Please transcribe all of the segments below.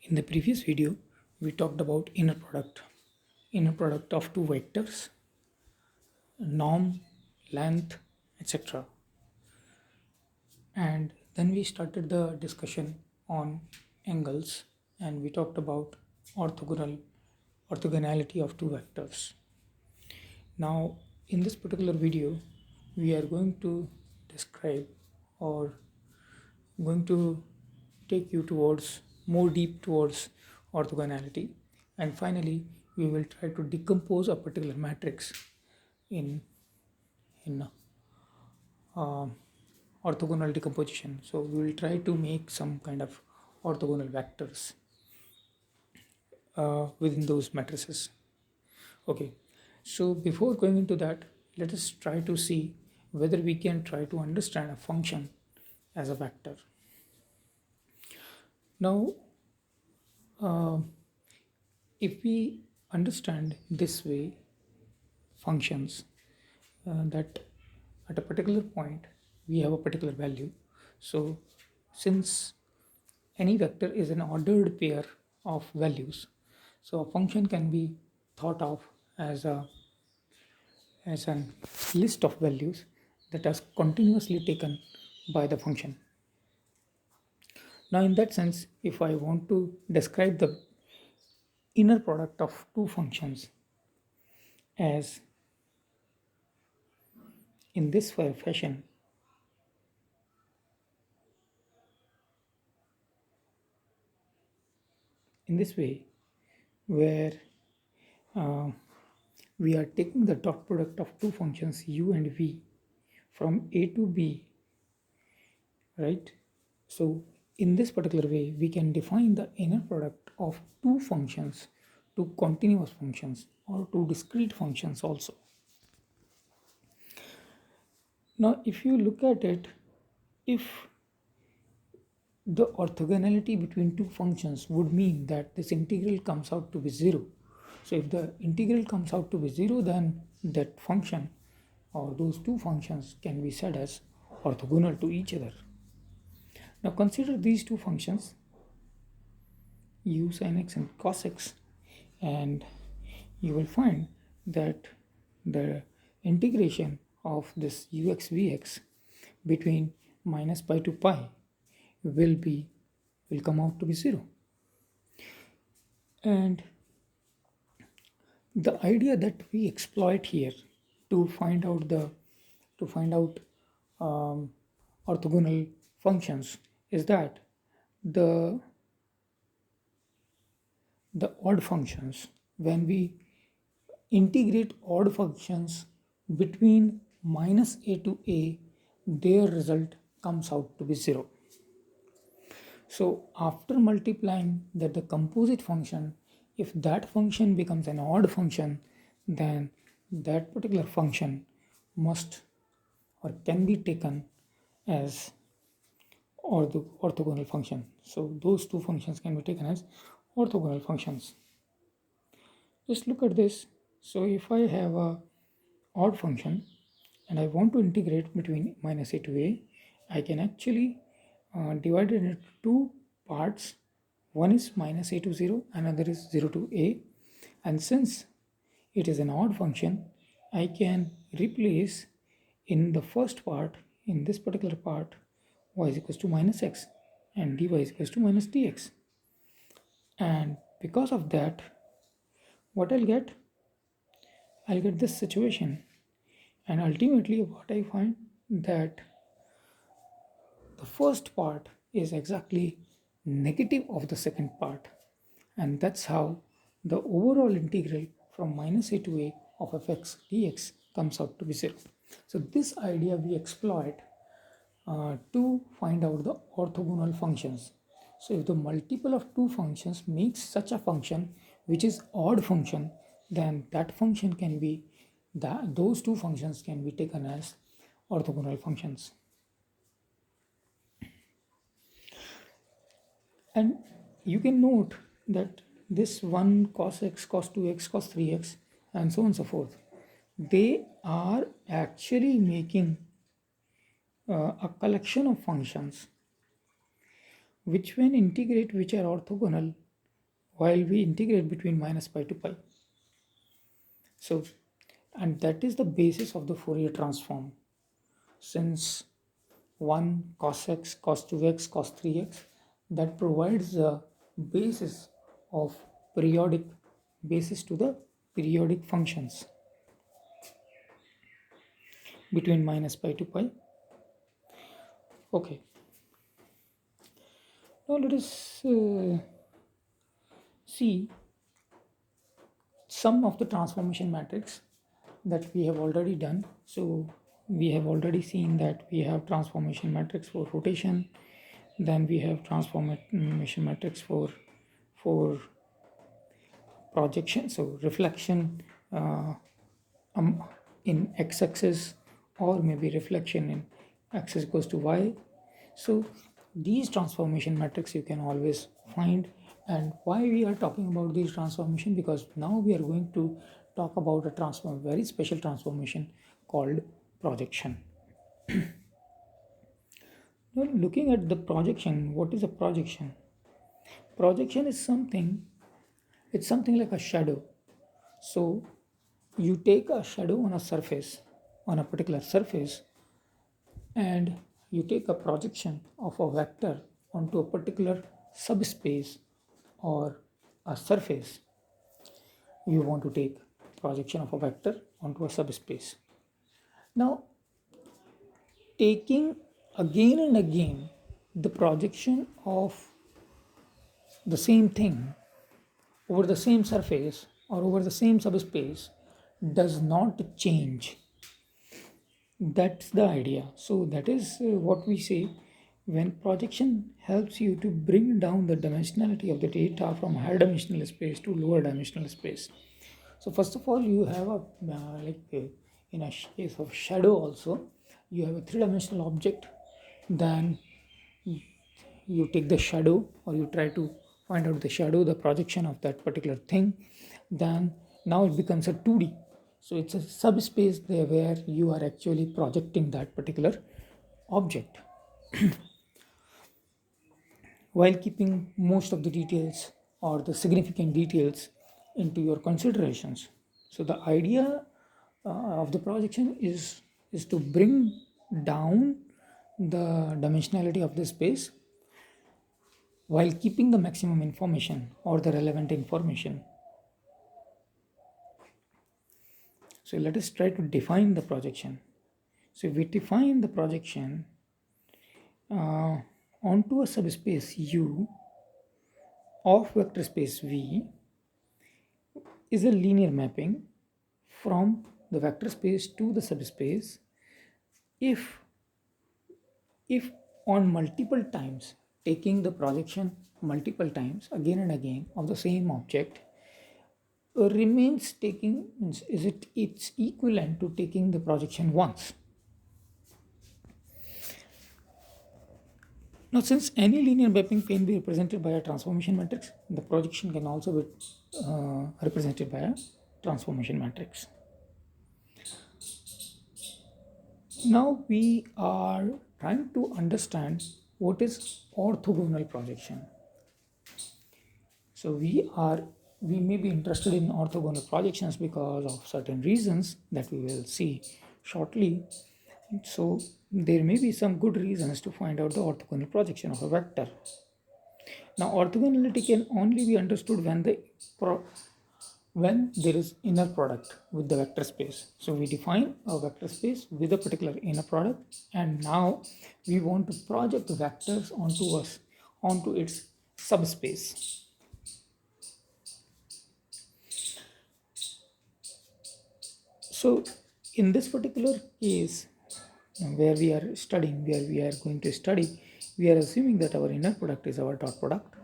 In the previous video, we talked about inner product of two vectors, norm, length, etc. And then we started the discussion on angles and we talked about orthogonality of two vectors. Now, in this particular video, we are going to describe or going to take you towards more deep towards orthogonality, and finally we will try to decompose a particular matrix in in uh, orthogonal decomposition. So we will try to make some kind of orthogonal vectors within those matrices. Okay, so before going into that, let us try to see whether we can try to understand a function as a vector. Now, uh, if we understand this way functions, that at a particular point we have a particular value. So since any vector is an ordered pair of values, so a function can be thought of as a as an list of values that are continuously taken by the function. Now in that sense, if I want to describe the inner product of two functions as in this fashion, in this way, where uh, we are taking the dot product of two functions u and v from a to b, right? So in this particular way, we can define the inner product of two functions, two continuous functions or two discrete functions also. Now if you look at it, if the orthogonality between two functions would mean that this integral comes out to be 0. So if the integral comes out to be 0, then that function or those two functions can be said as orthogonal to each other. Now consider these two functions, u sin x and cos x, and you will find that the integration of this ux vx between minus pi to pi will come out to be 0. And the idea that we exploit here to find out um, orthogonal functions is that the odd functions, when we integrate odd functions between minus a to a, their result comes out to be 0. So after multiplying the composite function, if that function becomes an odd function, then that particular function must or can be taken as orthogonal function. So those two functions can be taken as orthogonal functions. Just look at this. So if I have a odd function and I want to integrate between minus a to a, I can actually divide it into two parts. One is minus a to 0, another is 0 to a. And since it is an odd function, I can replace in the first part, in this particular part, y is equals to minus x and dy is equals to minus dx. And because of that, what I'll get this situation, and ultimately what I find that the first part is exactly negative of the second part, and that's how the overall integral from minus a to a of fx dx comes out to be 0. So this idea we exploit to find out the orthogonal functions. So if the multiple of two functions makes such a function which is odd function, then that function can be those two functions can be taken as orthogonal functions. And you can note that this 1 cos x, cos 2x, cos 3x, and so on and so forth, they are actually making a collection of functions which when integrate which are orthogonal while we integrate between minus pi to pi. So, and that is the basis of the Fourier transform. Since 1 cos x, cos 2x, cos 3x, that provides the basis of periodic basis to the periodic functions between minus pi to pi. Okay, now let us see some of the transformation matrix that we have already done. So we have already seen that we have transformation matrix for rotation, then we have transformation matrix for projection, so reflection in x-axis, or maybe reflection in axis goes to y. So these transformation matrix you can always find. And why we are talking about these transformation, because now we are going to talk about a very special transformation called projection. Now looking at the projection, what is a projection? Projection is something like a shadow. So you take a shadow on a surface, on a particular surface, and you take a projection of a vector onto a particular subspace or a surface. You want to take projection of a vector onto a subspace. Now, taking again and again the projection of the same thing over the same surface or over the same subspace does not change. That's the idea. So that is what we say when projection helps you to bring down the dimensionality of the data from higher dimensional space to lower dimensional space. So first of all, you have a in a case of shadow also, you have a three-dimensional object. Then you take the shadow, or you try to find out the shadow, the projection of that particular thing. Then now it becomes a 2D. So it's a subspace there where you are actually projecting that particular object while keeping most of the details or the significant details into your considerations. So the idea of the projection is to bring down the dimensionality of the space while keeping the maximum information or the relevant information. So let us try to define the projection. So if we define the projection onto a subspace U of vector space V is a linear mapping from the vector space to the subspace if on multiple times, taking the projection multiple times again and again of the same object remains taking, it's equivalent to taking the projection once. Now, since any linear mapping can be represented by a transformation matrix, the projection can also be represented by a transformation matrix. Now we are trying to understand what is orthogonal projection. So we may be interested in orthogonal projections because of certain reasons that we will see shortly. So there may be some good reasons to find out the orthogonal projection of a vector. Now orthogonality can only be understood when there is inner product with the vector space. So we define a vector space with a particular inner product, and now we want to project vectors onto its subspace. So in this particular case where we are going to study, we are assuming that our inner product is our dot product.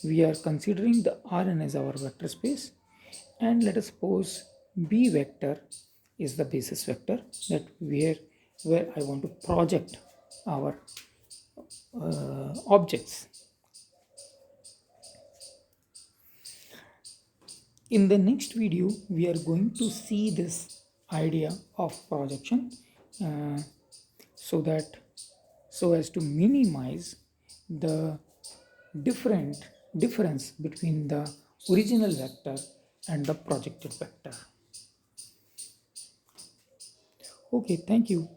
We are considering the Rn as our vector space, and let us suppose B vector is the basis vector that where I want to project our objects. In the next video, we are going to see this idea of projection so as to minimize the different difference between the original vector and the projected vector. Okay, thank you.